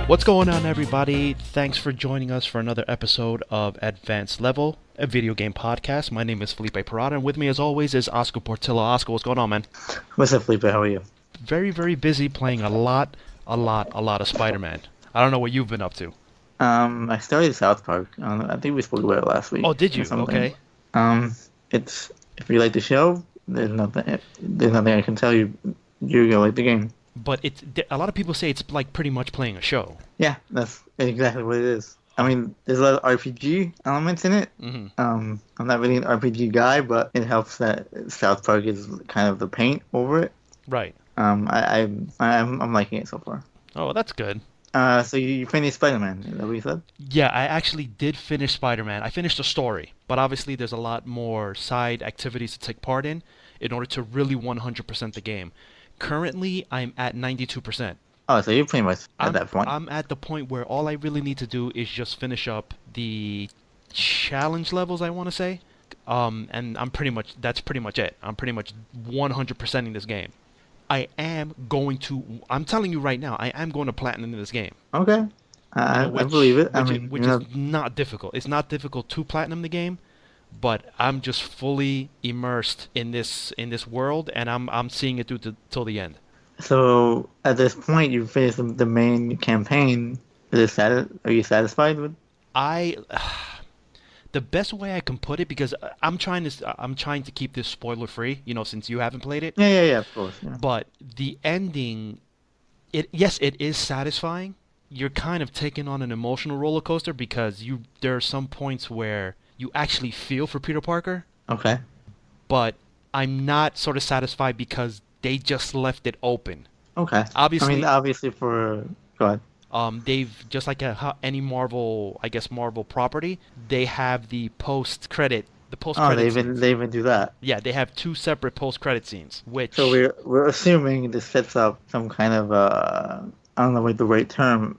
What's going on, everybody? Thanks for joining us for another episode of Advanced Level, a video game podcast. My name is Felipe Parada, and with me, as always, is Oscar Portillo. Oscar, what's going on, man? What's up, Felipe? How are you? Very, very busy playing a lot of Spider-Man. I don't know what you've been up to. I started South Park. I think we spoke about it last week. Oh, did you? Okay. It's if you like the show, there's nothing I can tell you. You're gonna like the game. But a lot of people say it's like pretty much playing a show. Yeah, that's exactly what it is. I mean, there's a lot of RPG elements in it. Mm-hmm. I'm not really an RPG guy, but it helps that South Park is kind of the paint over it. Right. I'm liking it so far. Oh, that's good. So you finished Spider-Man, is that what you said? Yeah, I actually did finish Spider-Man. I finished the story, but obviously there's a lot more side activities to take part in order to really 100% the game. Currently, I'm at 92%. Oh, so you're pretty much at that point. I'm at the point where all I really need to do is just finish up the challenge levels, I want to say. And that's pretty much it. I'm pretty much 100%ing this game. I'm telling you right now, I am going to platinum in this game. Okay. I believe it. Which is not difficult. It's not difficult to platinum the game, but I'm just fully immersed in this world, and I'm seeing it through till the end. So at this point, you finished the main campaign. Are you satisfied with? The best way I can put it, because I'm trying to keep this spoiler free, since you haven't played it. Yeah, of course. Yeah. But the ending, it is satisfying. You're kind of taking on an emotional roller coaster because there are some points where you actually feel for Peter Parker. Okay. But I'm not sort of satisfied because they just left it open. Okay. Obviously, go ahead. They've just like any Marvel property, they have the post credit. Oh, they even do that. Yeah, they have two separate post credit scenes. So we're assuming this sets up some kind of I don't know what the right term,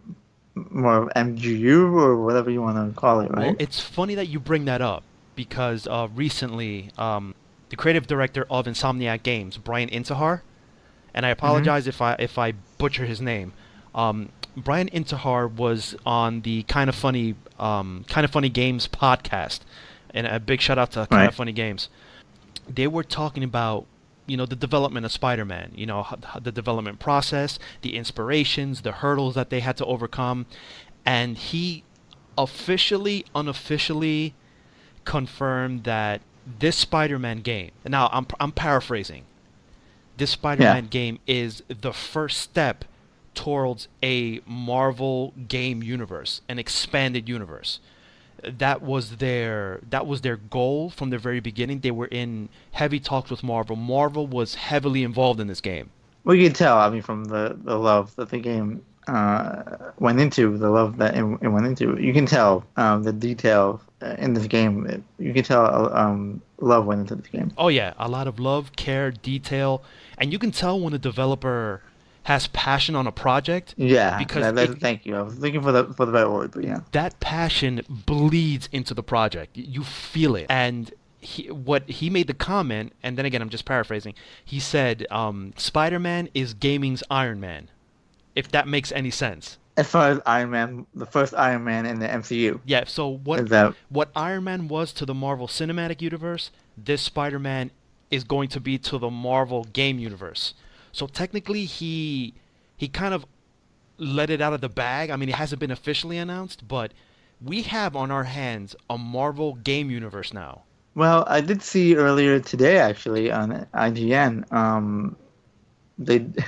more of MGU or whatever you want to call it, right? Well, it's funny that you bring that up because recently, the creative director of Insomniac Games, Bryan Intihar, and I apologize if I butcher his name. Bryan Intihar was on the Kind of Funny Games podcast, and a big shout out to Kind of Funny Games. They were talking about the development of Spider-Man, the development process, the inspirations, the hurdles that they had to overcome, and he unofficially confirmed that this Spider-Man game. Now I'm paraphrasing. This Spider-Man game is the first step towards a Marvel game universe, an expanded universe. That was their goal from the very beginning. They were in heavy talks with Marvel. Marvel was heavily involved in this game. Well, you can tell, from the love that the game went into, the love that it went into. You can tell the detail in this game. You can tell love went into this game. Oh yeah, a lot of love, care, detail, and you can tell when a developer has passion on a project. Yeah, because thank you. I was looking for the right word, but yeah. That passion bleeds into the project. You feel it. And he made the comment, and then again, I'm just paraphrasing. He said, Spider-Man is gaming's Iron Man, if that makes any sense. As far as Iron Man, the first Iron Man in the MCU. Yeah, so what Iron Man was to the Marvel Cinematic Universe, this Spider-Man is going to be to the Marvel game universe. So technically, he kind of let it out of the bag. I mean, it hasn't been officially announced, but we have on our hands a Marvel game universe now. Well, I did see earlier today, actually, on IGN, they did.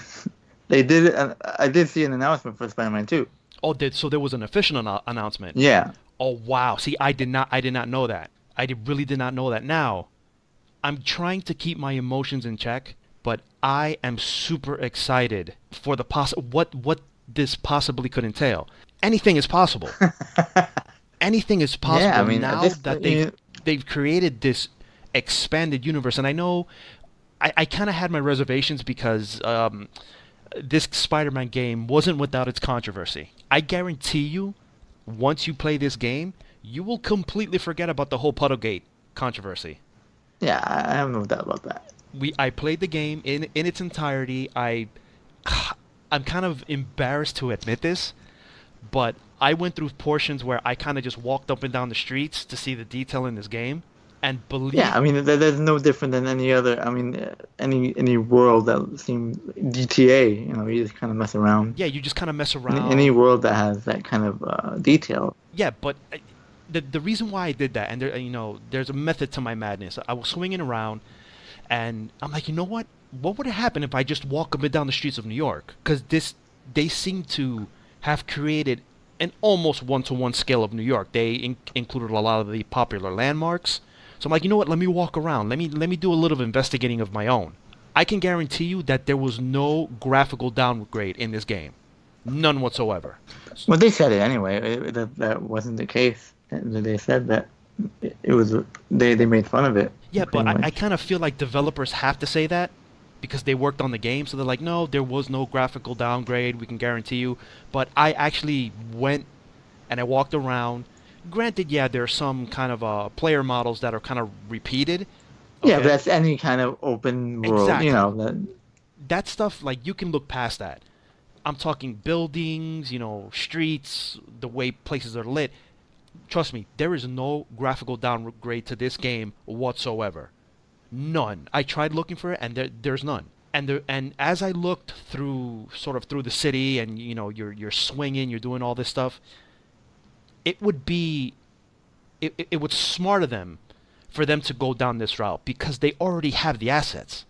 I did see an announcement for Spider-Man 2. Oh, so there was an official announcement? Yeah. Oh wow! See, I did not know that. Really did not know that. Now, I'm trying to keep my emotions in check, but I am super excited for the what this possibly could entail. Anything is possible. Anything is possible. Yeah, now that they've created this expanded universe, and I know I kind of had my reservations because this Spider-Man game wasn't without its controversy. I guarantee you, once you play this game, you will completely forget about the whole Puddlegate controversy. Yeah, I have no doubt about that. I played the game in its entirety. I'm kind of embarrassed to admit this, but I went through portions where I kind of just walked up and down the streets to see the detail in this game, and Yeah, believe, I mean, there's no different than any other. I mean, any world that seems GTA. You know, you just kind of mess around. yeah, you just kind of mess Any around. world that has that kind of detail. Yeah, but the reason why I did that, and there, there's a method to my madness. I was swinging around, and I'm like, you know what? What would happen if I just walk up and down the streets of New York? Because they seem to have created an almost one-to-one scale of New York. They included a lot of the popular landmarks. So I'm like, you know what? Let me walk around. Let me do a little investigating of my own. I can guarantee you that there was no graphical downgrade in this game, none whatsoever. Well, they said it anyway. That wasn't the case. They said that it was. They made fun of it. Yeah, but pretty I much. kind of feel like developers have to say that because they worked on the game. So they're like, no, there was no graphical downgrade. We can guarantee you. But I actually went and I walked around. Granted, yeah, there are some kind of player models that are kind of repeated. Yeah, but Okay, that's any kind of open world. You exactly. know that. That stuff, like, you can look past that. I'm talking buildings, streets, the way places are lit. Trust me, there is no graphical downgrade to this game whatsoever. None. I tried looking for it, and there's none. And as I looked through, sort of through the city, and you're swinging, you're doing all this stuff, it would be, it would smart of them for them to go down this route because they already have the assets.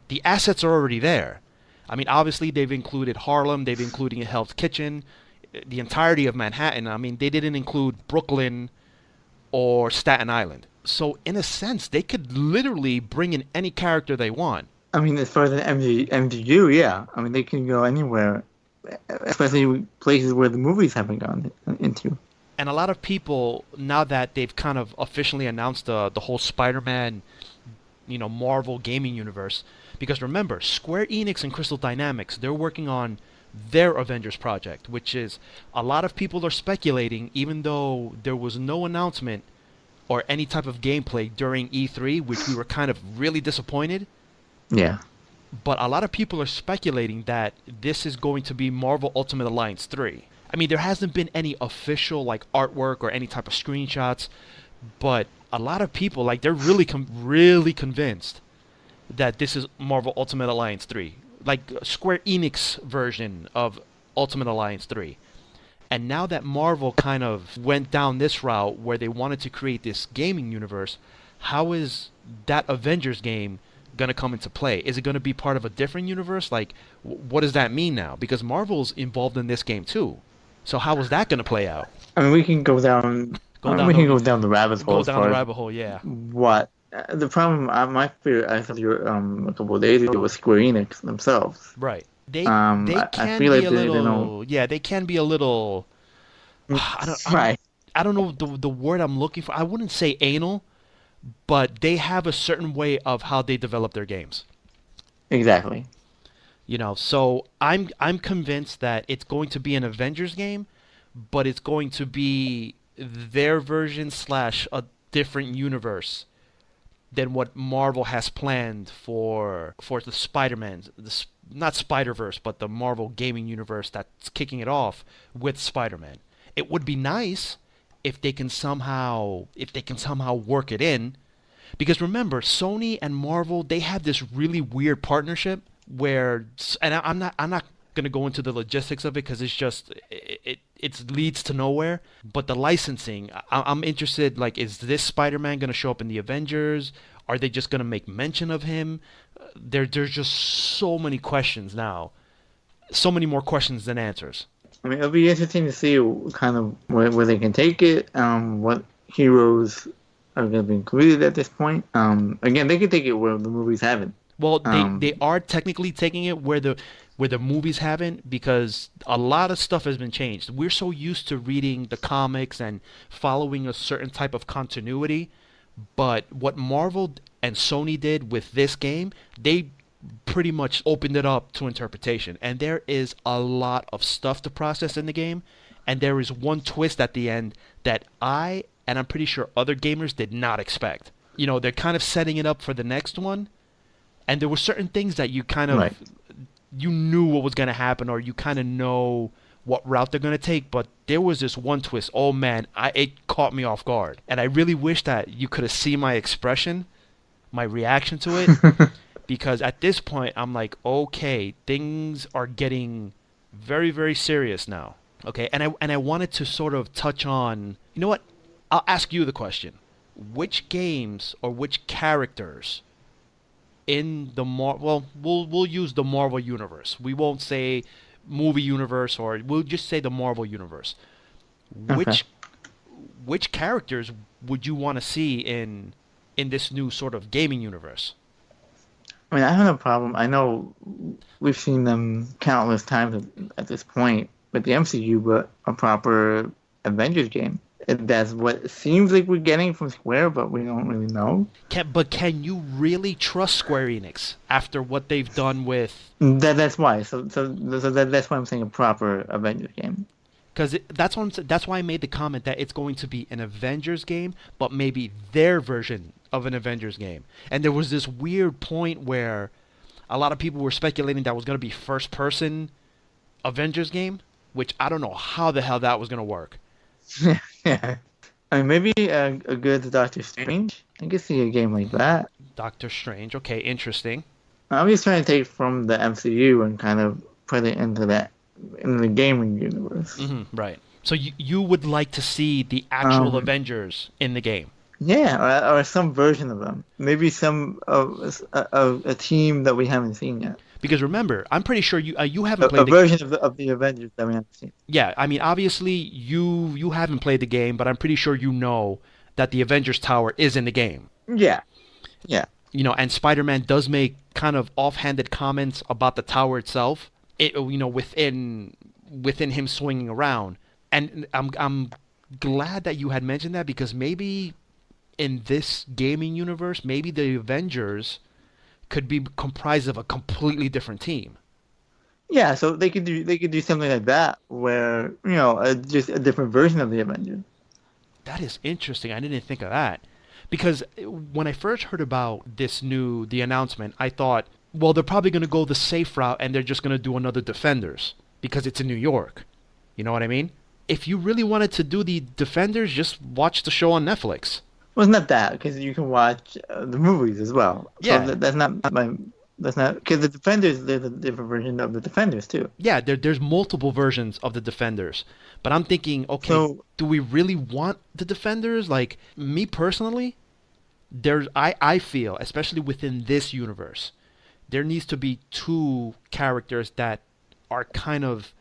The assets are already there. I mean, obviously they've included Harlem, they've included Hell's Kitchen, the entirety of Manhattan. I mean, they didn't include Brooklyn or Staten Island. So in a sense, they could literally bring in any character they want. I mean, as far as the MCU, yeah. I mean, they can go anywhere, especially places where the movies haven't gone into. And a lot of people, now that they've kind of officially announced the whole Spider-Man, Marvel gaming universe, because remember, Square Enix and Crystal Dynamics, they're working on their Avengers project, which is, a lot of people are speculating, even though there was no announcement or any type of gameplay during E3, which we were kind of really disappointed. Yeah. But a lot of people are speculating that this is going to be Marvel Ultimate Alliance 3. I mean, there hasn't been any official like artwork or any type of screenshots, but a lot of people, like, they're really really convinced that this is Marvel Ultimate Alliance 3, like Square Enix version of Ultimate Alliance 3. And now that Marvel kind of went down this route where they wanted to create this gaming universe, how is that Avengers game going to come into play? Is it going to be part of a different universe? Like, what does that mean now? Because Marvel's involved in this game too. So how is that going to play out? I mean, we can go down. Go down We can the go down the rabbit hole go as down the far as rabbit hole, yeah. what the problem. My fear, I said you a couple of days ago, was Square Enix themselves. Right. They I can feel be like a they don't. little, yeah, they can be a little, Right. I don't know the word I'm looking for. I wouldn't say anal, but they have a certain way of how they develop their games. Exactly. So I'm convinced that it's going to be an Avengers game, but it's going to be their version slash a different universe than what Marvel has planned for the Spider-Man, not Spider-Verse, but the Marvel gaming universe that's kicking it off with Spider-Man. It would be nice if they can somehow work it in, because remember, Sony and Marvel, they have this really weird partnership where, and I'm not gonna go into the logistics of it because it's just it leads to nowhere. But the licensing, I'm interested. Like, is this Spider-Man gonna show up in the Avengers? Are they just gonna make mention of him? There's just so many questions now, so many more questions than answers. I mean, it'll be interesting to see kind of where they can take it. What heroes are going to be included at this point. Again, they could take it where the movies haven't. Well, they are technically taking it where the movies haven't, because a lot of stuff has been changed. We're so used to reading the comics and following a certain type of continuity, but what Marvel and Sony did with this game, they pretty much opened it up to interpretation. And there is a lot of stuff to process in the game, and there is one twist at the end that I'm pretty sure other gamers did not expect. They're kind of setting it up for the next one, and there were certain things that you kind of Right. you knew what was going to happen, or you kind of know what route they're gonna take, but there was this one twist. Oh man, it caught me off guard, and I really wish that you could have seen my expression, my reaction to it, because at this point I'm like, okay, things are getting very, very serious now. Okay, and I wanted to sort of touch on, you know what? I'll ask you the question: which games or which characters in the we'll use the Marvel universe. We won't say movie universe, or we'll just say the Marvel universe. Okay. Which characters would you want to see in this new sort of gaming universe? I mean, I have no problem. I know we've seen them countless times at this point with the MCU, but a proper Avengers game. That's what it seems like we're getting from Square, but we don't really know. Can you really trust Square Enix after what they've done with? That's why. That's why I'm saying a proper Avengers game. Because that's why I made the comment that it's going to be an Avengers game, but maybe their version of an Avengers game. And there was this weird point where a lot of people were speculating that was going to be first-person Avengers game, which I don't know how the hell that was going to work. Yeah. I mean, maybe a good Doctor Strange. I could see a game like that. Doctor Strange. Okay, interesting. I'm just trying to take from the MCU and kind of put it into the gaming universe. Mm-hmm, right. So you would like to see the actual Avengers in the game? Yeah, or some version of them. Maybe some a team that we haven't seen yet. Because remember, I'm pretty sure you haven't played a version of the Avengers that we haven't seen. Yeah, I mean, obviously you haven't played the game, but I'm pretty sure you know that the Avengers Tower is in the game. Yeah, yeah. You know, and Spider-Man does make kind of offhanded comments about the tower itself. Within him swinging around, and I'm glad that you had mentioned that, because maybe in this gaming universe, maybe the Avengers could be comprised of a completely different team. Yeah, so they could do something like that, where just a different version of the Avengers. That is interesting. I didn't think of that, because when I first heard about the announcement, I thought, well, they're probably going to go the safe route and they're just going to do another Defenders because it's in New York. You know what I mean? If you really wanted to do the Defenders, just watch the show on Netflix. Well, it's not that, because you can watch the movies as well. Yeah. So that's not because the Defenders, there's a different version of the Defenders too. Yeah, there's multiple versions of the Defenders. But I'm thinking, okay, so, do we really want the Defenders? Like, me personally, I feel, especially within this universe, there needs to be two characters that are kind of,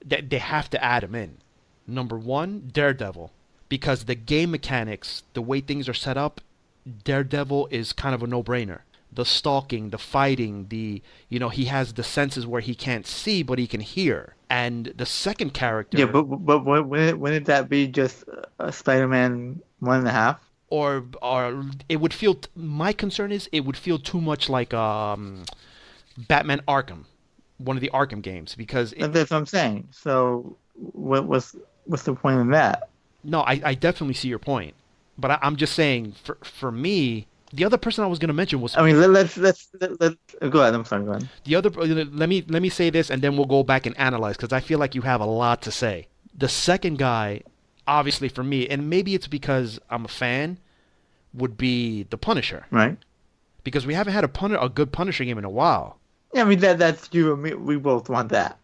that they have to add them in. Number one, Daredevil. Because the game mechanics, the way things are set up, Daredevil is kind of a no-brainer. The stalking, the fighting, he has the senses where he can't see, but he can hear. And the second character... Yeah, but wouldn't that be just a Spider-Man 1.5? Or it would feel... My concern is it would feel too much like Batman Arkham, one of the Arkham games, because... That's what I'm saying. So what's the point in that? No, I definitely see your point, but I'm just saying, for me, the other person I was going to mention was. I mean, let's go ahead. I'm sorry. Go ahead. The other, let me say this, and then we'll go back and analyze, because I feel like you have a lot to say. The second guy, obviously for me, and maybe it's because I'm a fan, would be the Punisher. Right. Because we haven't had a good Punisher game in a while. Yeah, I mean that's you and me. We both want that.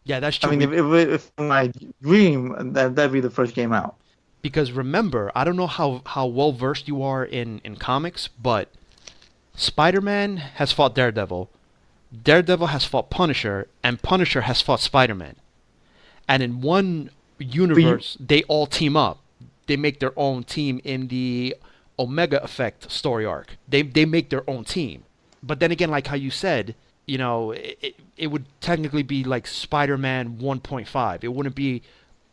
Yeah, that's true. I mean, if my dream, that'd be the first game out. Because remember, I don't know how well versed you are in comics, but Spider-Man has fought Daredevil, Daredevil has fought Punisher, and Punisher has fought Spider-Man. And in one universe, they all team up. They make their own team in the Omega Effect story arc. They make their own team. But then again, like how you said, it would technically be like Spider-Man 1.5. It wouldn't be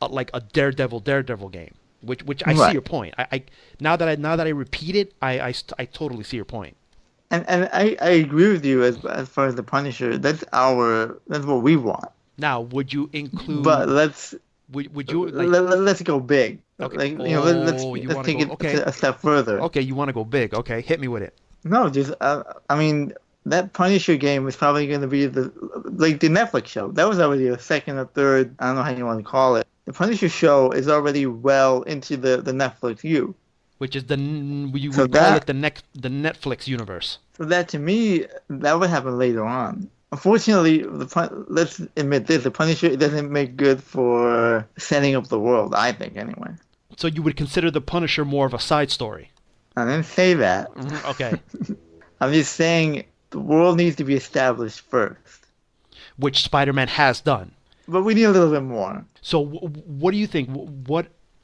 like a Daredevil game. Which I see your point. I now that I repeat it, I totally see your point. And I agree with you as far as the Punisher. That's what we want. Now, would you include? But would you let's go big. Okay. Let's take it a step further. Okay, you want to go big? Okay, hit me with it. No, just I mean, that Punisher game is probably going to be the Netflix show. That was already a second or third. I don't know how you want to call it. The Punisher show is already well into the Netflix U. Which is we So would call it that the Netflix universe. so that to me that would happen later on. Unfortunately, let's admit this: the Punisher doesn't make good for setting up the world. I think anyway. So you would consider the Punisher more of a side story. I didn't say that. Okay. I'm just saying the world needs to be established first. Which Spider-Man has done. But we need a little bit more. So what do you think?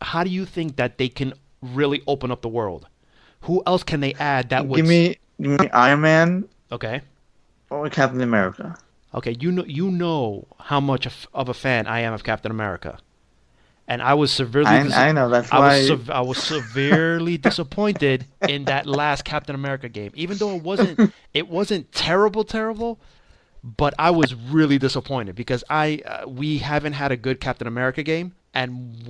How do you think that they can really open up the world? Who else can they add that would... Give me Iron Man Okay. or Captain America. Okay, you know how much of a fan I am of Captain America. And I was severely I know, that's why... I was severely disappointed in that last Captain America game. Even though it wasn't terrible, but I was really disappointed because we haven't had a good Captain America game, and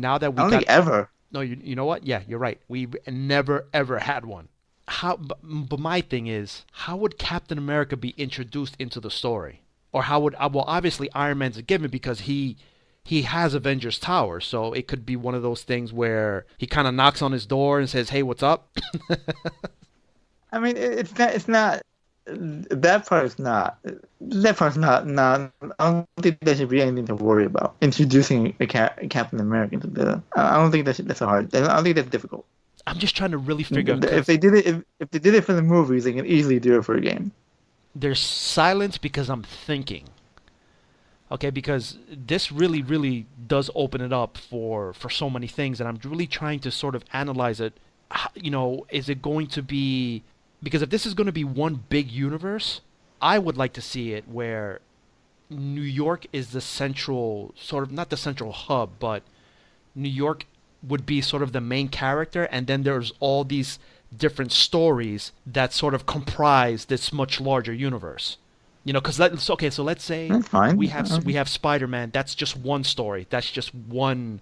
now that we I don't think ever. No, you know what? Yeah, you're right. We've never ever had one. But my thing is, how would Captain America be introduced into the story? Or how would well, obviously Iron Man's a given because he has Avengers Tower, so it could be one of those things where he kind of knocks on his door and says, "Hey, what's up?" I mean, it's not. That part's not. That part's not. I don't think there should be anything to worry about. Introducing a Captain America into the. I don't think that's a hard. I don't think that's difficult. I'm just trying to really figure out if they did it. If they did it for the movies, they can easily do it for a game. There's silence because I'm thinking. Okay, because this really does open it up for so many things, and I'm really trying to sort of analyze it. Is it going to be... Because if this is going to be one big universe, I would like to see it where New York is the central, sort of, not the central hub, but New York would be sort of the main character, and then there's all these different stories that sort of comprise this much larger universe. Because so let's say we have Spider-Man. That's just one story. That's just one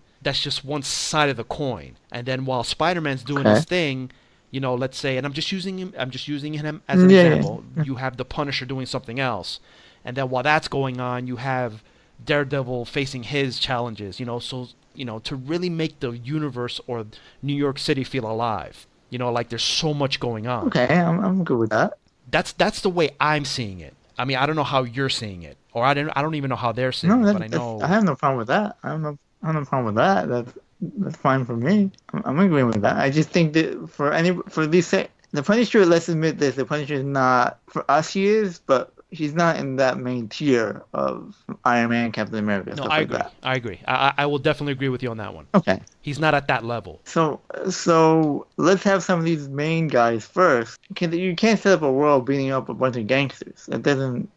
side of the coin. And then while Spider-Man's doing his thing, let's say, and I'm just using him as an example. You have the Punisher doing something else, and then while that's going on, you have Daredevil facing his challenges. To really make the universe or New York City feel alive. Like there's so much going on. Okay, I'm good with that. That's the way I'm seeing it. I mean, I don't know how you're seeing it, or I don't even know how they're seeing it, but I know. I have no problem with that. I have no problem with that. That's fine for me. I'm agreeing with that. I just think that for these the Punisher, let's admit this, the Punisher is not, for us he is, but he's not in that main tier of Iron Man, Captain America. No, I agree. Like I agree. I will definitely agree with you on that one. Okay. He's not at that level. So let's have some of these main guys first. You can't set up a world beating up a bunch of gangsters. That doesn't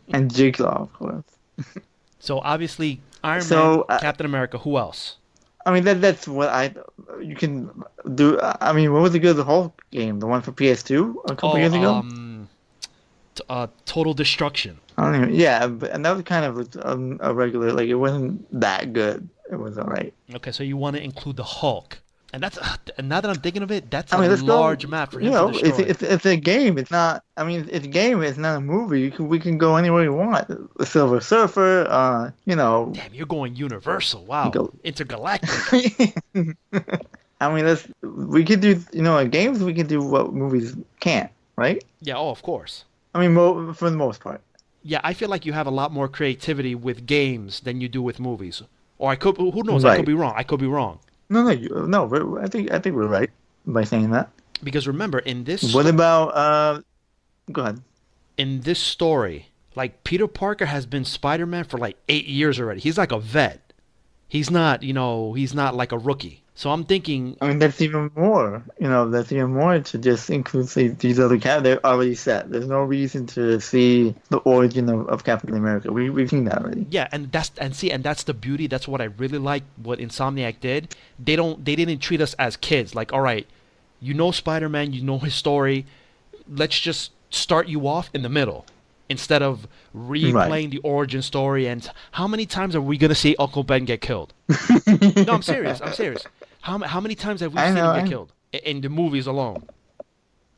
And Jigsaw, of course. So obviously Iron Man, Captain America. Who else? I mean that's what you can do. I mean, what was the good Hulk game? The one for PS2 a couple years ago. Total Destruction. I don't even. Yeah, and that was kind of a regular. Like it wasn't that good. It was alright. Okay, so you want to include the Hulk, and that's and now that I'm thinking of it, that's a large map for him to destroy. It's a game. It's not. I mean, it's a game. It's not a movie. We can go anywhere you want. The Silver Surfer. Damn, you're going Universal. Wow. Intergalactic. I mean, we could do. In games we can do what movies can't. Right? Yeah. Oh, of course. I mean, for the most part. Yeah, I feel like you have a lot more creativity with games than you do with movies. Or who knows? Right. I could be wrong. No. I think we're right by saying that. Because remember, in this... What about... Go ahead. In this story, like, Peter Parker has been Spider-Man for, 8 years already. He's like a vet. He's not, he's not like a rookie. So I'm thinking... I mean, that's even more. That's even more to just include, say, these other characters. They're already set. There's no reason to see the origin of Captain America. We've seen that already. Yeah, and that's the beauty. That's what I really like. What Insomniac did. They didn't treat us as kids. Like, all right, Spider-Man, his story. Let's just start you off in the middle instead of replaying the origin story. And how many times are we gonna see Uncle Ben get killed? No, I'm serious. How many times have we seen him get killed in the movies alone?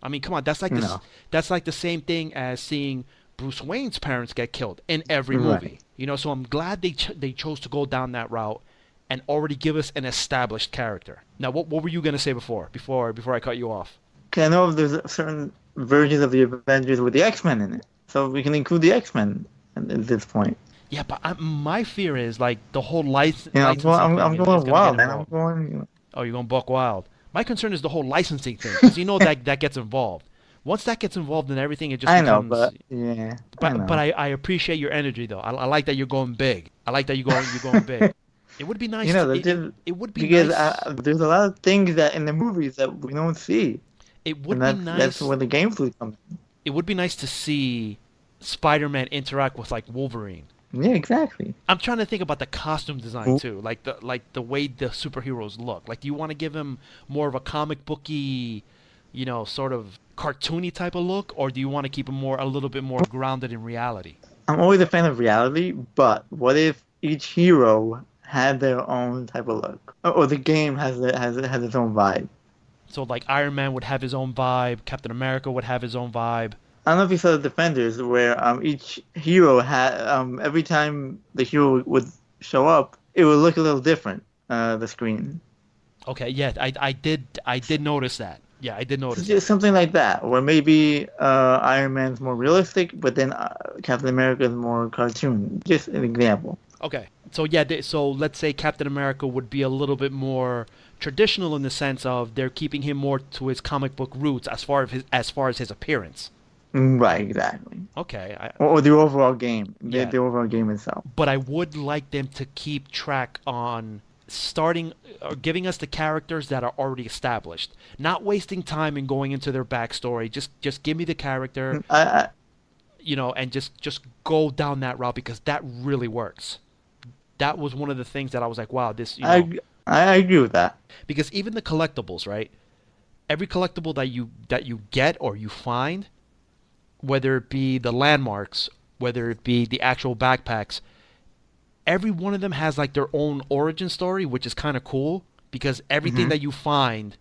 I mean, come on, that's like this. No. That's like the same thing as seeing Bruce Wayne's parents get killed in every movie. Right. You know, so I'm glad they chose to go down that route and already give us an established character. Now, what were you gonna say before I cut you off? 'Cause I know there's certain versions of the Avengers with the X-Men in it, so we can include the X-Men at this point. Yeah, but my fear is like the whole licensing I'm thing is going gonna wild, get man. I'm involved. going. Oh, you're going buck wild. My concern is the whole licensing thing, because you know that gets involved. Once that gets involved in everything, it just I know, becomes. but yeah, I know. But I appreciate your energy though. I like that you're going big. I like that you're going big. It would be nice. It would be because nice. there's a lot of things that in the movies that we don't see, It would and be that's nice. where the gameplay comes in. It would be nice to see Spider-Man interact with like Wolverine. Yeah, exactly. I'm trying to think about the costume design Cool. too, like the way the superheroes look. Like, do you want to give him more of a comic booky, sort of cartoony type of look, or do you want to keep him a little bit more grounded in reality? I'm always a fan of reality, but what if each hero had their own type of look, or the game has its own vibe? So like Iron Man would have his own vibe, Captain America would have his own vibe. I don't know if you saw the Defenders, where each hero had every time the hero would show up, it would look a little different. The screen. Okay, yeah, I did notice that. Yeah, I did notice It's that. just something like that, where maybe Iron Man's more realistic, but then Captain America is more cartoon. Just an example. Okay, so yeah, so let's say Captain America would be a little bit more traditional in the sense of they're keeping him more to his comic book roots as far as his appearance. Right, exactly. Okay, Or the overall game, Yeah. the overall game itself. but I would like them to keep track on starting or giving us the characters that are already established, not wasting time in going into their backstory. Just give me the character, I and just go down that route, because that really works. That was one of the things that I was like, wow, this, I agree with that. because even the collectibles, right? Every collectible that you get or you find, whether it be the landmarks, whether it be the actual backpacks, every one of them has like their own origin story, which is kind of cool, because everything that you find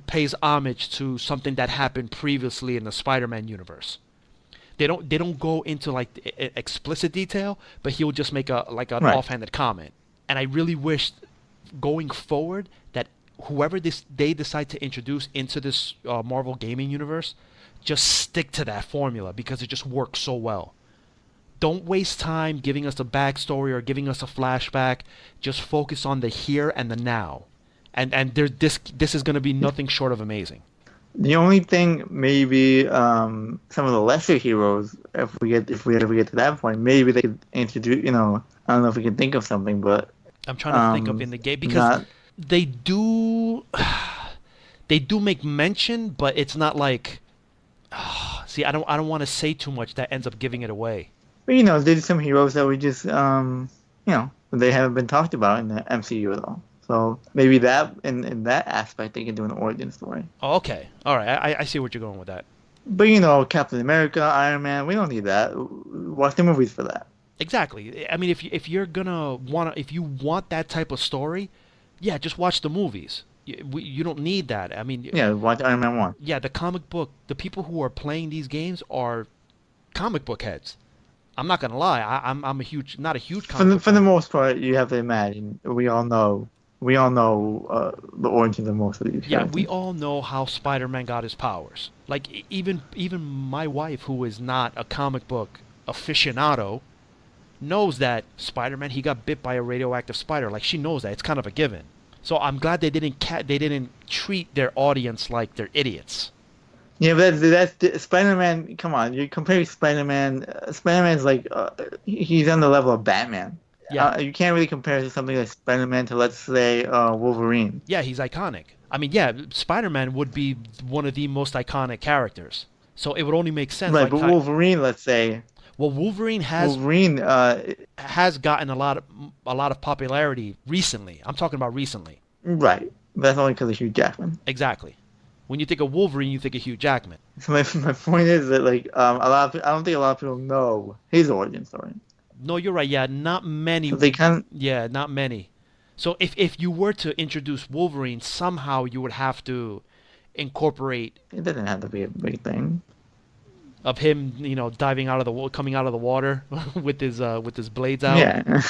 pays homage to something that happened previously in the Spider-Man universe. They don't go into like explicit detail, but he'll just make an Right. offhanded comment. And I really wish going forward that whoever they decide to introduce into this Marvel gaming universe, just stick to that formula, because it just works so well. Don't waste time giving us a backstory or giving us a flashback. Just focus on the here and the now. And this is going to be nothing short of amazing. The only thing, maybe some of the lesser heroes, if we ever get to that point, maybe they could introduce. I don't know if we can think of something, but I'm trying to think of in the game, because not, they do make mention, but it's not like. See, I don't want to say too much that ends up giving it away. but there's some heroes that we just they haven't been talked about in the MCU at all. So maybe that in that aspect they can do an origin story. Oh, okay, all right, I see what you're going with that. But Captain America, Iron Man, we don't need that. Watch the movies for that. Exactly. I mean, if you want that type of story, yeah, just watch the movies. You don't need that. I mean, Yeah, watch Iron Man 1. yeah, the people who are playing these games are comic book heads. I'm not gonna lie. I'm not a huge comic book For the fan. most part, you have to imagine we all know the origins of most of these. Yeah, characters. we all know how Spider-Man got his powers. Like even my wife, who is not a comic book aficionado, knows that Spider-Man, he got bit by a radioactive spider. Like, she knows that. It's kind of a given. So I'm glad they didn't treat their audience like they're idiots. Yeah, but that's Spider-Man. Come on, you compare Spider-Man. Spider-Man's like he's on the level of Batman. Yeah. You can't really compare something like Spider-Man to, let's say, Wolverine. Yeah, he's iconic. I mean, yeah, Spider-Man would be one of the most iconic characters. So it would only make sense. Right, like, but Wolverine, let's say, Wolverine has gotten a lot of popularity recently. I'm talking about recently. right. That's only because of Hugh Jackman. Exactly. When you think of Wolverine, you think of Hugh Jackman. So my point is that I don't think a lot of people know his origin story. No, you're right. Yeah, not many. So they can. Yeah, not many. So if you were to introduce Wolverine, somehow you would have to incorporate It doesn't have to be a big thing. of him, diving out of coming out of the water with his blades out. Yeah.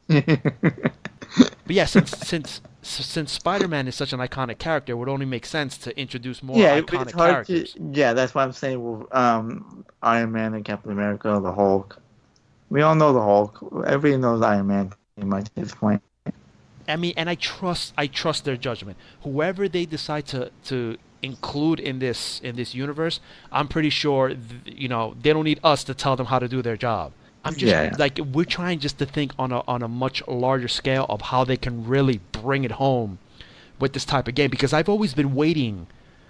But yeah, since Spider-Man is such an iconic character, it would only make sense to introduce more Yeah, it's iconic hard characters. to. Yeah, that's why I'm saying. Well, Iron Man and Captain America, the Hulk. We all know the Hulk. Everybody knows Iron Man pretty much at this point. I mean, and I trust their judgment. Whoever they decide to include in this universe, I'm pretty sure they don't need us to tell them how to do their job. I'm just Yeah. like we're trying just to think on a much larger scale of how they can really bring it home with this type of game, because I've always been waiting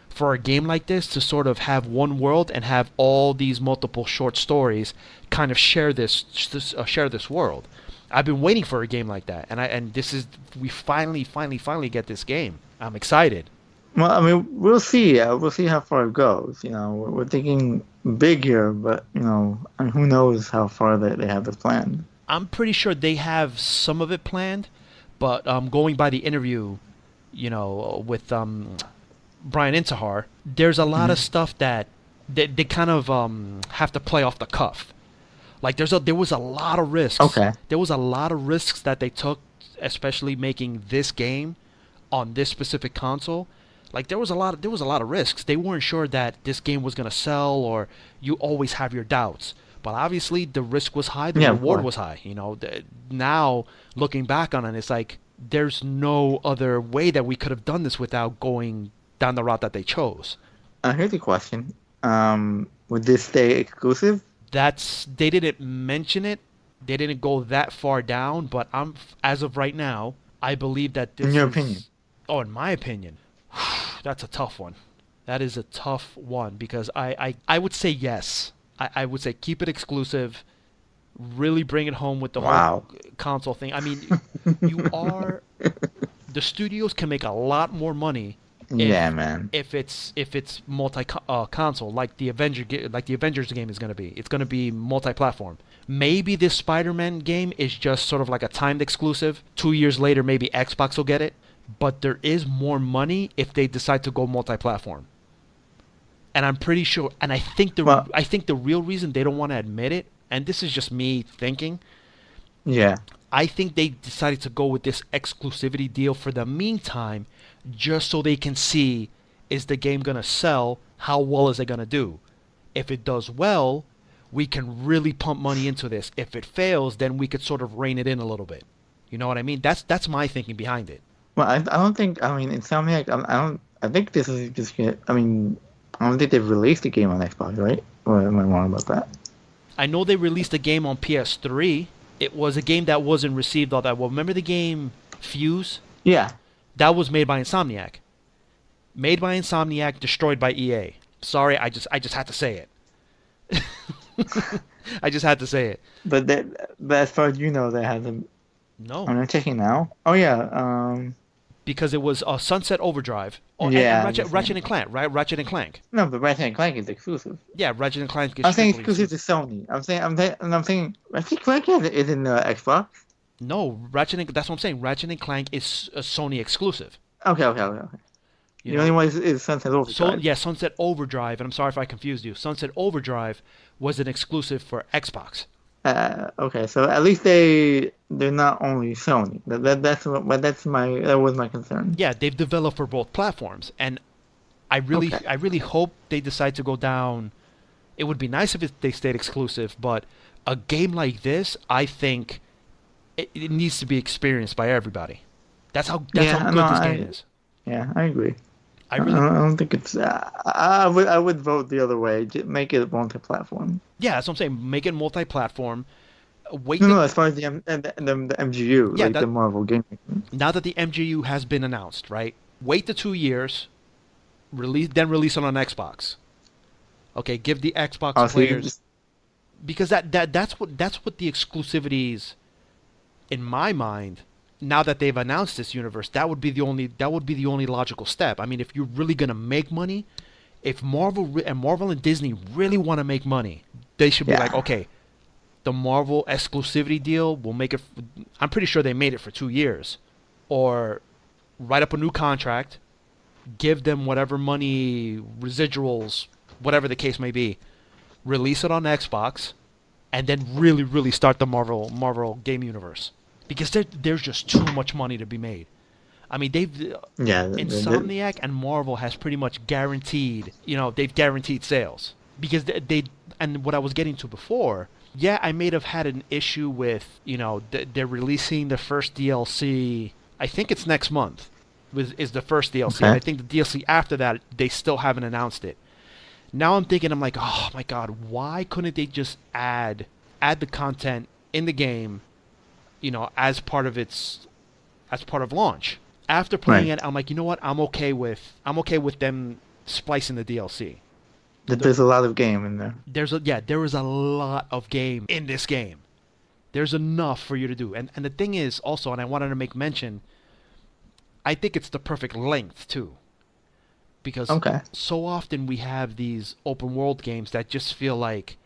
for a game like this to sort of have one world and have all these multiple short stories kind of share this world. I've been waiting for a game like that, and we finally get this game. I'm excited. Well, I mean, we'll see. We'll see how far it goes. We're thinking big here, but I mean, who knows how far they have this planned. I'm pretty sure they have some of it planned, but going by the interview, with Bryan Intihar, there's a lot of stuff that they kind of have to play off the cuff. Like there was a lot of risks. Okay. There was a lot of risks that they took, especially making this game on this specific console. Like there was a lot of risks. They weren't sure that this game was gonna sell, or you always have your doubts. But obviously the risk was high, the reward was high. Now looking back on it, it's like there's no other way that we could have done this without going down the route that they chose. Here's a question. Would this stay exclusive? They didn't mention it. They didn't go that far down, but as of right now, I believe that this In your opinion? Oh, in my opinion. That's a tough one. That is a tough one, because I would say yes. I would say keep it exclusive. Really bring it home with the whole console thing. I mean, the studios can make a lot more money. If it's multi console, like the Avengers game is going to be. It's going to be multi-platform. Maybe this Spider-Man game is just sort of like a timed exclusive. 2 years later, maybe Xbox will get it. But there is more money if they decide to go multi-platform. And I'm pretty sure, and I think the real reason they don't want to admit it, and this is just me thinking. Yeah. I think they decided to go with this exclusivity deal for the meantime, just so they can see, is the game going to sell? How well is it going to do? If it does well, we can really pump money into this. If it fails, then we could sort of rein it in a little bit. You know what I mean? That's my thinking behind it. Well, I don't think. I mean, Insomniac. I think this is just. I mean, I don't think they've released the game on Xbox, right? Or am I wrong about that? I know they released a game on PS3. It was a game that wasn't received all that well. Remember the game Fuse? Yeah. That was made by Insomniac. Made by Insomniac, destroyed by EA. Sorry, I just had to say it. I just had to say it. But as far as you know, that hasn't. No. I'm checking now. Oh yeah. Because it was Sunset Overdrive. Oh, yeah. And Ratchet and Clank, right? Ratchet and Clank. No, but Ratchet and Clank is exclusive. Yeah, Ratchet and Clank is I'm saying exclusive to Sony. I'm saying Ratchet and Clank is in Xbox. No, that's what I'm saying. Ratchet and Clank is a Sony exclusive. Okay. The only one is Sunset Overdrive. Sunset Overdrive, and I'm sorry if I confused you. Sunset Overdrive was an exclusive for Xbox. Okay, so at least they're not only Sony. That was my concern. Yeah, they've developed for both platforms, and I really hope they decide to go down. It would be nice if they stayed exclusive, but a game like this, I think it needs to be experienced by everybody. That's how good this game is. Yeah, I agree. I don't think it's. I would vote the other way. Just make it multi-platform. Yeah, that's what I'm saying. Make it multi-platform. No, as far as the MGU, yeah, the Marvel game. Now that the MGU has been announced, right? Wait the 2 years, release it on Xbox. Okay, give the Xbox players, because that's what the exclusivities, in my mind. Now that they've announced this universe, that would be the only logical step. I mean, if you're really gonna make money, if Marvel and Disney really want to make money, they should be like, okay, the Marvel exclusivity deal, we'll make it. I'm pretty sure they made it for 2 years, or write up a new contract, give them whatever money, residuals, whatever the case may be, release it on Xbox, and then really, really start the Marvel game universe. Because there's just too much money to be made. I mean, Insomniac and Marvel has pretty much guaranteed, they've guaranteed sales. Because and what I was getting to before, yeah, I may have had an issue with, they're releasing the first DLC, I think it's next month, is the first DLC. Okay. And I think the DLC after that, they still haven't announced it. Now I'm thinking, I'm like, oh my God, why couldn't they just add the content in the game, as part of launch? After playing it, I'm like, you know what? I'm okay with them splicing the DLC. There's a lot of game in there. There is a lot of game in this game. There's enough for you to do. And the thing is also, and I wanted to make mention, I think it's the perfect length too. Because so often we have these open world games that just feel like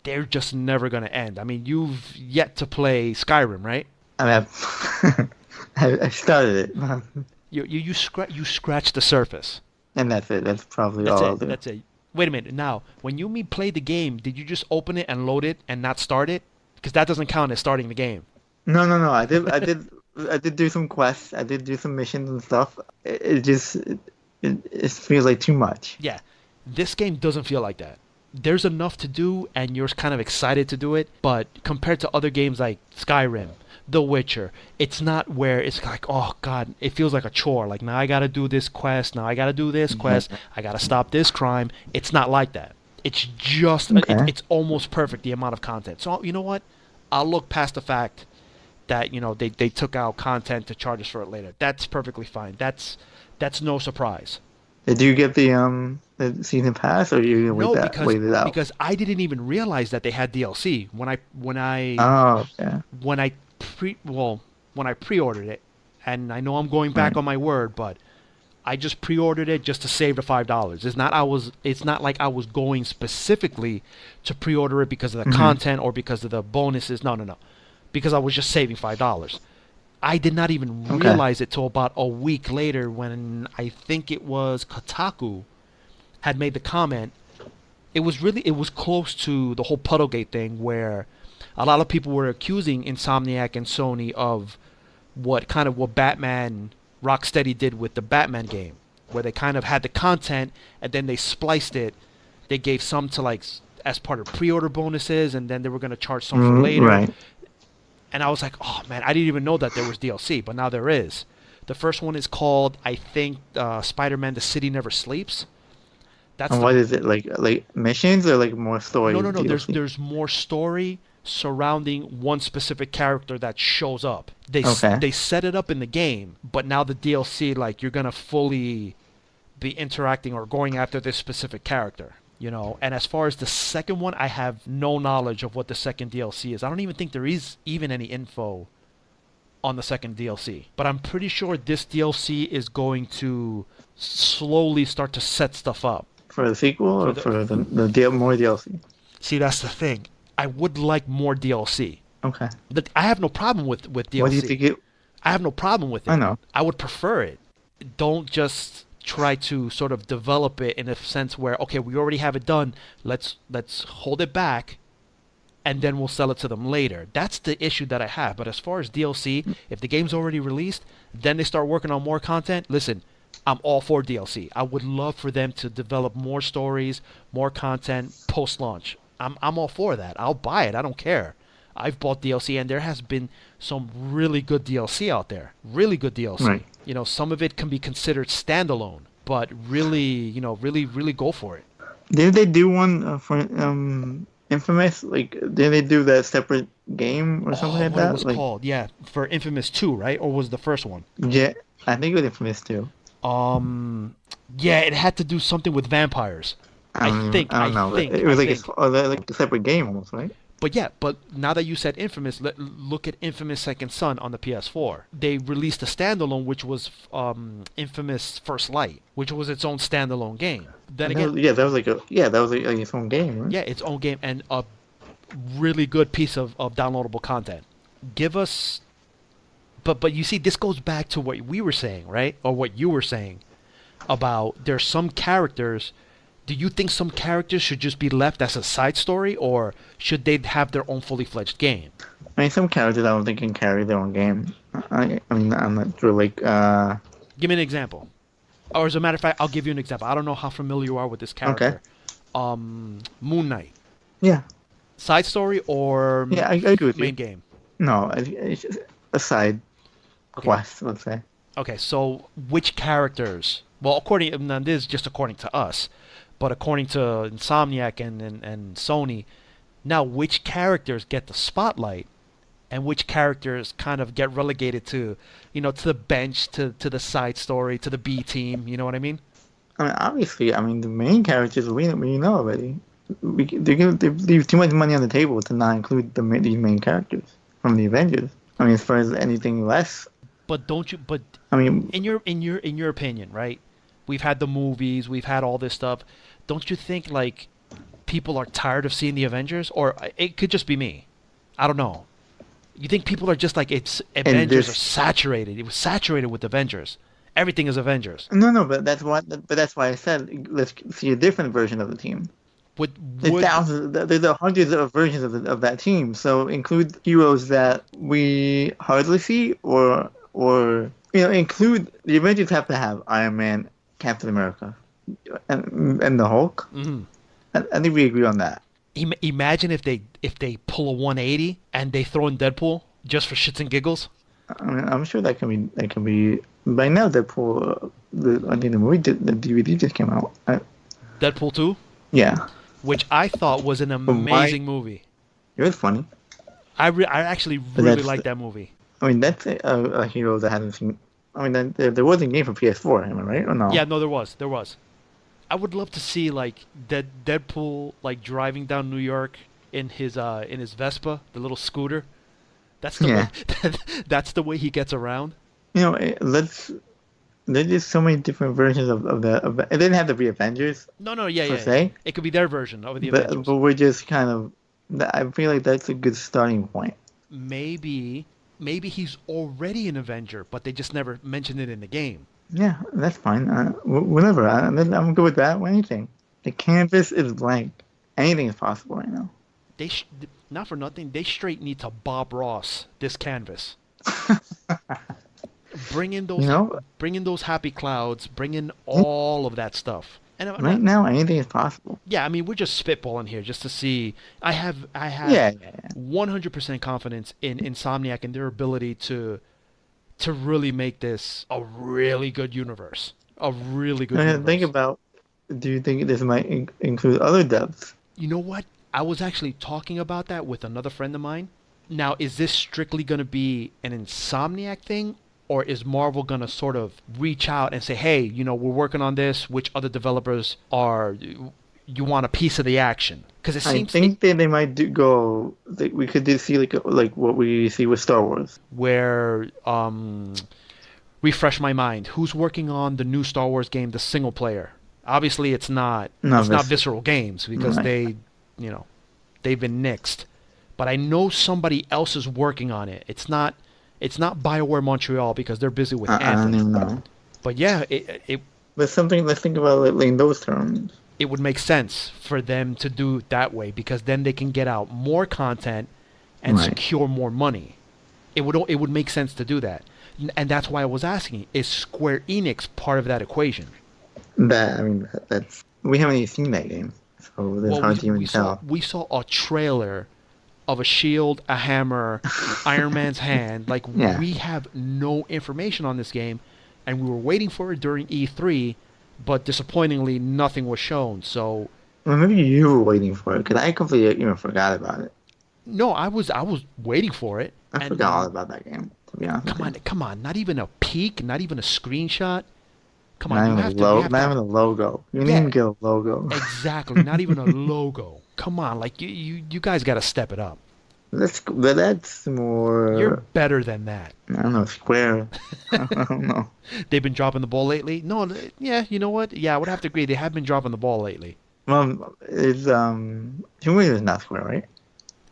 they're just never going to end. I mean, you've yet to play Skyrim, right? I mean, I started it. You scratch the surface. And that's it. That's probably all I'll do. That's it. Wait a minute. Now, when you mean play the game, did you just open it and load it and not start it? Because that doesn't count as starting the game. No. I did do some quests. I did do some missions and stuff. It feels like too much. Yeah. This game doesn't feel like that. There's enough to do, and you're kind of excited to do it, but compared to other games like Skyrim, The Witcher, it's not where it's like, oh God, it feels like a chore. Like, now I gotta do this quest, now I gotta do this quest, I gotta stop this crime. It's not like that. It's just, it's almost perfect, the amount of content. So, you know what? I'll look past the fact that, they took out content to charge us for it later. That's perfectly fine. That's no surprise. Did you get the season pass, or you wait it out? Because I didn't even realize that they had DLC when I pre-ordered it, and I know I'm going back on my word, but I just pre-ordered it just to save the $5. It's not like I was going specifically to pre-order it because of the content or because of the bonuses. No. Because I was just saving $5. I did not even realize it till about a week later when I think it was Kotaku had made the comment. It was close to the whole Puddlegate thing where a lot of people were accusing Insomniac and Sony of what Batman Rocksteady did with the Batman game, where they kind of had the content and then they spliced it. They gave some to as part of pre-order bonuses, and then they were going to charge some for later. Right. And I was like, oh man, I didn't even know that there was DLC, but now there is. The first one is called, I think, Spider-Man: The City Never Sleeps. What is it, like missions or like more story? No. There's more story surrounding one specific character that shows up. They set it up in the game, but now the DLC, you're gonna fully be interacting or going after this specific character. And as far as the second one, I have no knowledge of what the second DLC is. I don't even think there is even any info on the second DLC. But I'm pretty sure this DLC is going to slowly start to set stuff up. For the sequel or for the more DLC? See, that's the thing. I would like more DLC. Okay. I have no problem with DLC. What do you think I have no problem with it. I know. I would prefer it. Don't just try to sort of develop it in a sense where, okay, we already have it done, let's hold it back and then we'll sell it to them later. That's the issue that I have. But as far as DLC, if the game's already released, then they start working on more content, listen, I'm all for DLC. I would love for them to develop more stories, more content post-launch. I'm all for that. I'll buy it. I don't care. I've bought DLC, and there has been some really good DLC out there. Really good DLC. Right. Some of it can be considered standalone, but really, really go for it. Did they do one for Infamous? Did they do that separate game or something like that? What was called? Yeah, for Infamous 2, right? Or was the first one? Yeah, I think it was Infamous 2. Yeah, it had to do something with vampires. I don't know. It was like a separate game almost, right? But now that you said Infamous, look at Infamous Second Son on the PS4. They released a standalone, which was Infamous First Light, which was its own standalone game. Then again, that was like its own game, right? Yeah, its own game and a really good piece of downloadable content. Give us, but you see, this goes back to what we were saying, right? Or what you were saying. about there's some characters. Do you think some characters should just be left as a side story, or should they have their own fully fledged game? I mean, some characters I don't think can carry their own game. I mean, I'm not sure. Like, Give me an example. Or as a matter of fact, I'll give you an example. I don't know how familiar you are with this character. Moon Knight. Yeah. Side story or Yeah, I agree with main you. game? No, it's just a side quest, let's say. Okay, so which characters? Well, according now this is just according to us, but according to Insomniac and Sony, now which characters get the spotlight, and which characters kind of get relegated to, to the bench, to the side story, to the B team. You know what I mean? I mean, obviously, I mean, the main characters we know already. They leave too much money on the table to not include these main characters from the Avengers. I mean, as far as anything less. But don't you? But I mean, in your opinion, right? We've had the movies, we've had all this stuff. Don't you think like people are tired of seeing the Avengers, or it could just be me? I don't know. You think people are just like it's Avengers are saturated? It was saturated with Avengers. Everything is Avengers. No, but that's why I said let's see a different version of the team. There's thousands, there's hundreds of versions of that team. So include heroes that we hardly see, or include the Avengers have to have Iron Man, Captain America, and the Hulk. Mm-hmm. I think we agree on that. Imagine if they pull a 180 and they throw in Deadpool just for shits and giggles. I mean, I'm sure that can be by now. Deadpool, I think the DVD just came out. Deadpool 2. Yeah. Which I thought was an amazing movie. It was funny. I actually really liked that movie. I mean, that's a hero that hasn't seen. I mean, there was a game for PS4, am I right or no? Yeah, no, there was. I would love to see like Deadpool like driving down New York in his Vespa, the little scooter. That's that's the way he gets around. There's just so many different versions of the. It didn't have to be Avengers. No, yeah. Say. It could be their version of the Avengers. But we're just kind of. I feel like that's a good starting point. Maybe he's already an Avenger, but they just never mentioned it in the game. Yeah, that's fine. Whatever. I'm good with that. Anything. The canvas is blank. Anything is possible right now. Not for nothing. They straight need to Bob Ross this canvas. Bring in those happy clouds. Bring in all of that stuff. And right now, anything is possible. Yeah, I mean, we're just spitballing here just to see. I have 100% confidence in Insomniac and their ability to really make this a really good universe. A really good universe. Think about, do you think this might include other devs? You know what? I was actually talking about that with another friend of mine. Now, is this strictly going to be an Insomniac thing? Or is Marvel going to sort of reach out and say, hey, we're working on this. Which other developers you want a piece of the action? Because it seems... I think they might go... We could see like what we see with Star Wars. Where... refresh my mind. Who's working on the new Star Wars game, the single player? Obviously, it's not Visceral Games because they've been nixed. But I know somebody else is working on it. It's not BioWare Montreal because they're busy with Anthem. I don't even know. But yeah, There's something. Let's think about it in those terms. It would make sense for them to do it that way because then they can get out more content and secure more money. It would make sense to do that, and that's why I was asking: is Square Enix part of that equation? That's we haven't even seen that game, so it's hard to even tell. We saw a trailer of a shield, a hammer, Iron Man's hand. We have no information on this game, and we were waiting for it during E3, but disappointingly, nothing was shown. So, well, maybe you were waiting for it because I completely even forgot about it. No, I was waiting for it. I forgot all about that game. To be honest, come on! Not even a peek, not even a screenshot. Come on, not even a logo. You didn't even get a logo. Exactly, not even a logo. Come on, you guys got to step it up. That's more. You're better than that. I don't know, Square. I don't know. They've been dropping the ball lately. No, yeah, you know what? Yeah, I would have to agree. They have been dropping the ball lately. Well, Tomb Raider is not Square, right?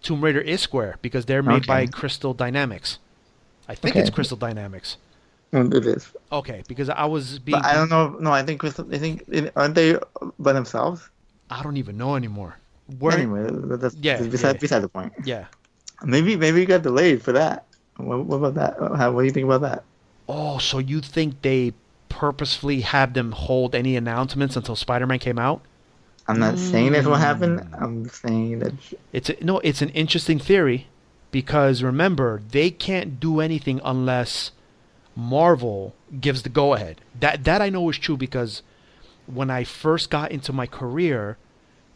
Tomb Raider is Square because they're made by Crystal Dynamics. I think it's Crystal Dynamics. It is. Okay, because I was But being I don't know. No, I think aren't they by themselves? I don't even know anymore. Where? Anyway, that's Yeah, yeah, beside the point. yeah. Maybe it got delayed for that. What about that? What do you think about that? Oh, so you think they purposefully had them hold any announcements until Spider-Man came out? I'm not saying that's what happened. I'm saying that. It's an interesting theory because remember, they can't do anything unless Marvel gives the go ahead. That I know is true because when I first got into my career,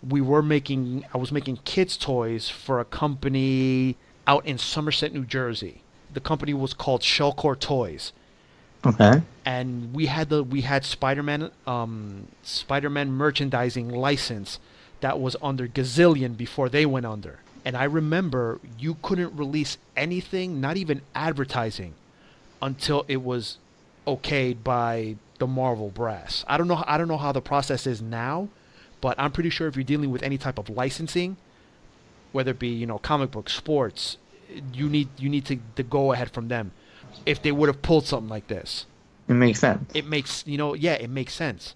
I was making kids toys for a company out in Somerset, New Jersey. The company was called Shellcore Toys. Okay. And we had Spider-Man merchandising license that was under Gazillion before they went under. And I remember you couldn't release anything, not even advertising, until it was okayed by the Marvel brass. I don't know how the process is now, but I'm pretty sure if you're dealing with any type of licensing, whether it be, comic books, sports, you need to go ahead from them. If they would have pulled something like this, It makes sense. it makes it makes sense.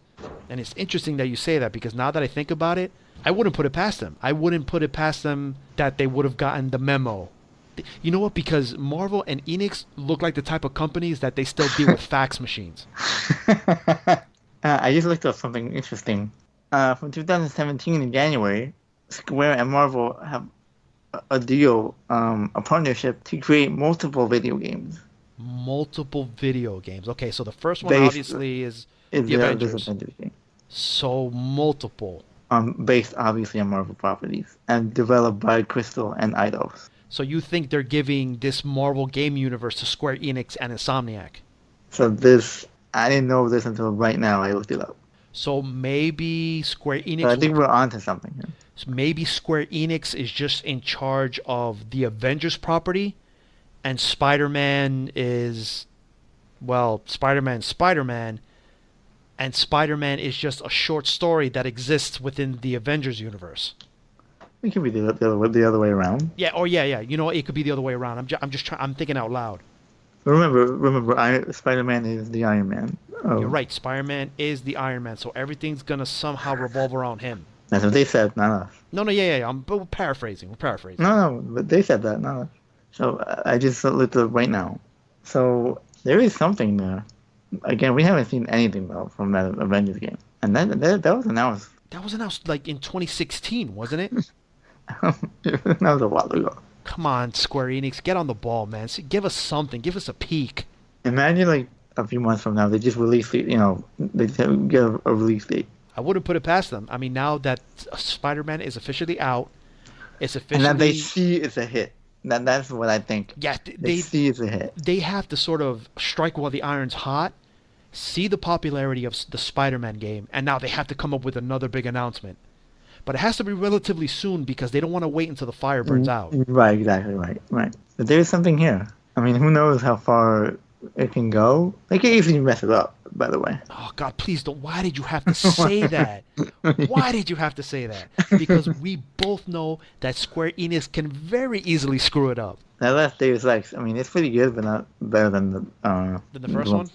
And it's interesting that you say that because now that I think about it, I wouldn't put it past them. I wouldn't put it past them that they would have gotten the memo. You know what? Because Marvel and Enix look like the type of companies that they still deal with fax machines. I just looked up something interesting. From 2017 in January, Square and Marvel have a deal, a partnership to create multiple video games. Multiple video games. Okay, so the first one Based obviously is is the this Avengers. Avengers game. So multiple. Based obviously on Marvel properties and developed by Crystal and Eidos. So you think they're giving this Marvel game universe to Square Enix and Insomniac? So I didn't know this until right now. I looked it up. So maybe Square Enix. So I think we're onto something here. So maybe Square Enix is just in charge of the Avengers property, and Spider-Man is, well, Spider-Man, and Spider-Man is just a short story that exists within the Avengers universe. It could be the other way around. Yeah, or yeah. You know what? It could be the other way around. I'm just trying. I'm thinking out loud. Remember, Spider-Man is the Iron Man. Oh, You're right. Spider-Man is the Iron Man, so everything's gonna somehow revolve around him. that's what they said, not us. No, yeah. But we're paraphrasing. No, but they said that, not us. So I just looked it up right now. So there is something there. Again, we haven't seen anything though from that Avengers game, and that was announced. That was announced like in 2016, wasn't it? That was a while ago. Come on, Square Enix, get on the ball, man. Give us something. Give us a peek. Imagine like a few months from now, they just release it. They get a release date. I wouldn't put it past them. I mean, now that Spider-Man is officially out, it's officially. And then they see it's a hit. That's what I think. Yeah, They see it's a hit. they have to sort of strike while the iron's hot, see the popularity of the Spider-Man game, and now they have to come up with another big announcement. But it has to be relatively soon because they don't want to wait until the fire burns out. Right, exactly, right. But there's something here. I mean, who knows how far it can go? They can easily mess it up, by the way. Oh God, please don't. Why did you have to say that? Why did you have to say that? Because we both know that Square Enix can very easily screw it up. That last Deus Ex, I mean, it's pretty good, but not better than The first one?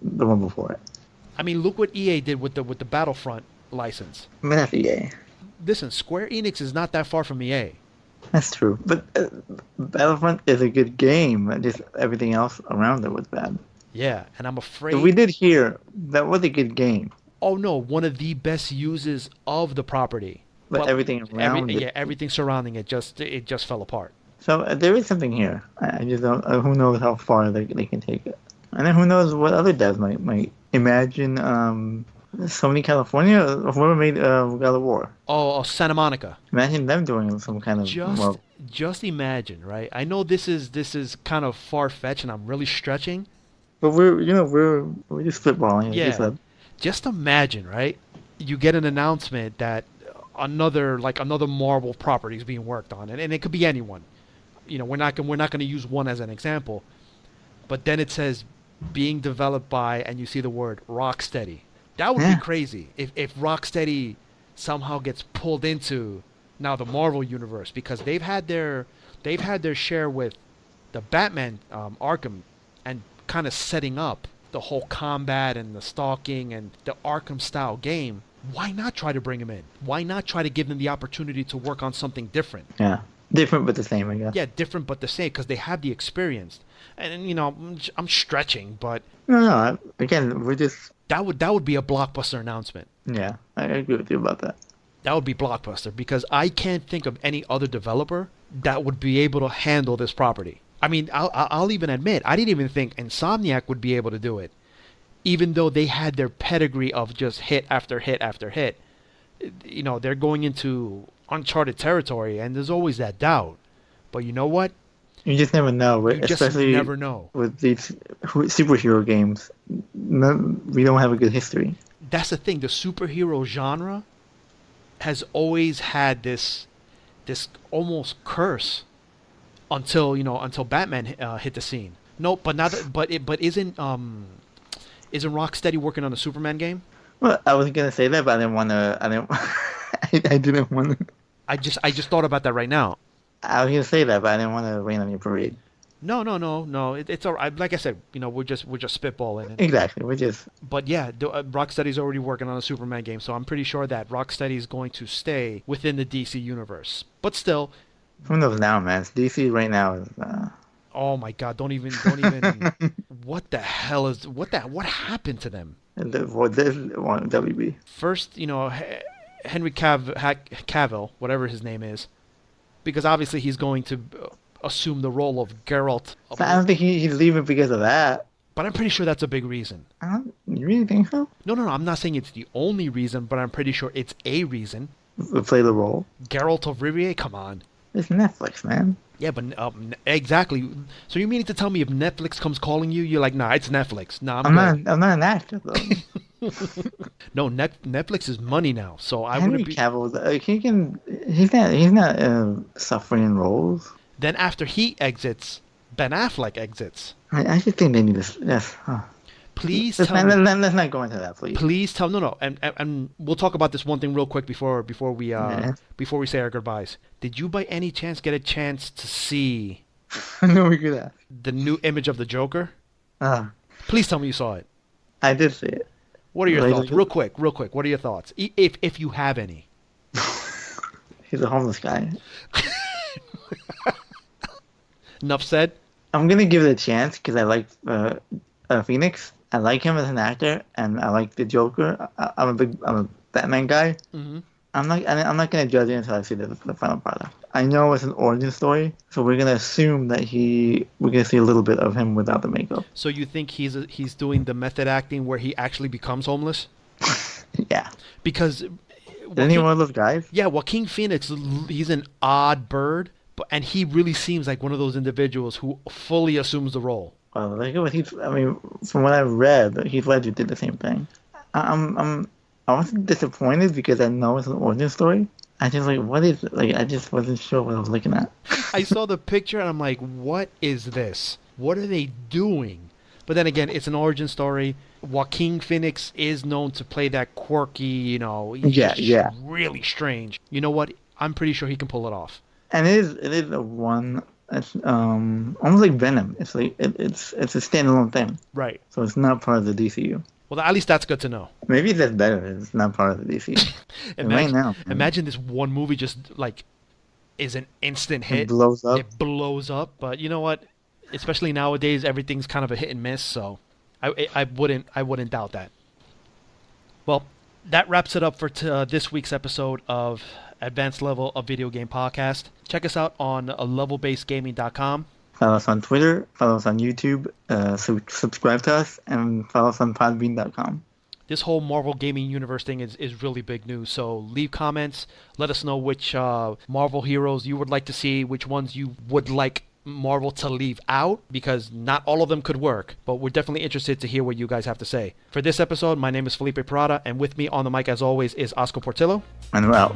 The one before it. I mean, look what EA did with the Battlefront license. I mean, that's EA. Listen, Square Enix is not that far from EA. That's true. But Battlefront is a good game. Just everything else around it was bad. Yeah, and I'm afraid. We did hear that was a good game. Oh no, one of the best uses of the property. But everything around it. Yeah, everything surrounding it just fell apart. So there is something here. I just don't. Who knows how far they can take it, and then who knows what other devs might imagine. Sony California, whoever made God of War. Oh, Santa Monica. Imagine them doing some kind of. Just imagine, right? I know this is kind of far fetched, and I'm really stretching. But we're just spitballing. Yeah. Just imagine, right? You get an announcement that another Marvel property is being worked on, and it could be anyone. We're not going to use one as an example, but then it says being developed by, and you see the word Rocksteady. That would be crazy if Rocksteady somehow gets pulled into now the Marvel universe because they've had their share with the Batman Arkham and kind of setting up the whole combat and the stalking and the Arkham style game, why not try to bring him in? Why not try to give them the opportunity to work on something different? Yeah. Different but the same, I guess. Yeah, different but the same, because they have the experience. And you know, I'm stretching, but No, again, we're just... that would be a blockbuster announcement. Yeah, I agree with you about that. That would be blockbuster, because I can't think of any other developer that would be able to handle this property. I mean, I'll even admit, I didn't even think Insomniac would be able to do it, even though they had their pedigree of just hit after hit after hit. You know, they're going into uncharted territory, and there's always that doubt. But you know what? You just never know, You just especially never know. with these superhero games. We don't have a good history. That's the thing. The superhero genre has always had this almost curse until Batman hit the scene. No, but not. But isn't Rocksteady working on a Superman game? Well, I was gonna say that, but I didn't want to. I didn't want to. I just thought about that right now. I was gonna say that, but I didn't want to rain on your parade. No. It's all right. Like I said, we're just spitballing. Exactly. We're just. But yeah, Rocksteady's already working on a Superman game, so I'm pretty sure that Rocksteady is going to stay within the DC universe. But still, Who knows now, man? It's DC right now is. oh my God! Don't even. What the hell is what happened to them? WB. First, Henry Cavill, whatever his name is, because obviously he's going to assume the role of Geralt. So I don't think he's leaving because of that. But I'm pretty sure that's a big reason. You really think so? No. I'm not saying it's the only reason, but I'm pretty sure it's a reason. Play the role. Geralt of Rivia, come on. It's Netflix, man. Yeah, but exactly. So you mean to tell me if Netflix comes calling you, you're like, nah, it's Netflix. Nah, I'm not an actor though. No, Netflix is money now, so I Henry wouldn't be. Cavill, he's not suffering in roles. Then after he exits, Ben Affleck exits. I just think they need this. Yes. Please let's tell me. Let's not go into that, please. Please tell no, and we'll talk about this one thing real quick before we say our goodbyes. Did you by any chance get a chance to see I know we could have. the new image of the Joker? Ah, Please tell me you saw it. I did see it. What are your Like- thoughts? Real quick. What are your thoughts? If you have any. He's a homeless guy. Enough said. I'm gonna give it a chance because I like Phoenix. I like him as an actor, and I like the Joker. I'm a Batman guy. Mm-hmm. I'm not gonna judge it until I see the final product. I know it's an origin story, so we're gonna assume that we're gonna see a little bit of him without the makeup. So you think he's doing the method acting where he actually becomes homeless? Yeah. Because Isn't he one of those guys? yeah, Joaquin Phoenix, he's an odd bird, and he really seems like one of those individuals who fully assumes the role. Well, from what I've read, Heath Ledger did the same thing. I wasn't disappointed because I know it's an origin story. I just I just wasn't sure what I was looking at. I saw the picture and I'm like, what is this? What are they doing? But then again, it's an origin story. Joaquin Phoenix is known to play that quirky, he's just really strange. You know what? I'm pretty sure he can pull it off. And it is a one. It's almost like Venom. It's like it's a standalone thing. Right. So it's not part of the DCU. Well, at least that's good to know. Maybe that's better. It's not part of the DCU. Imagine this one movie just is an instant hit. It blows up. It blows up. But you know what? Especially nowadays, everything's kind of a hit and miss. So I wouldn't doubt that. Well, that wraps it up for this week's episode of Advanced Level of Video Game Podcast. Check us out on levelbasedgaming.com. Follow us on Twitter, follow us on YouTube, subscribe to us, and follow us on podbean.com. This whole Marvel gaming universe thing is really big news, so leave comments. Let us know which Marvel heroes you would like to see, which ones you would like Marvel to leave out, because not all of them could work, but we're definitely interested to hear what you guys have to say. For this episode, my name is Felipe Parada, and with me on the mic as always is Oscar Portillo. And we're out.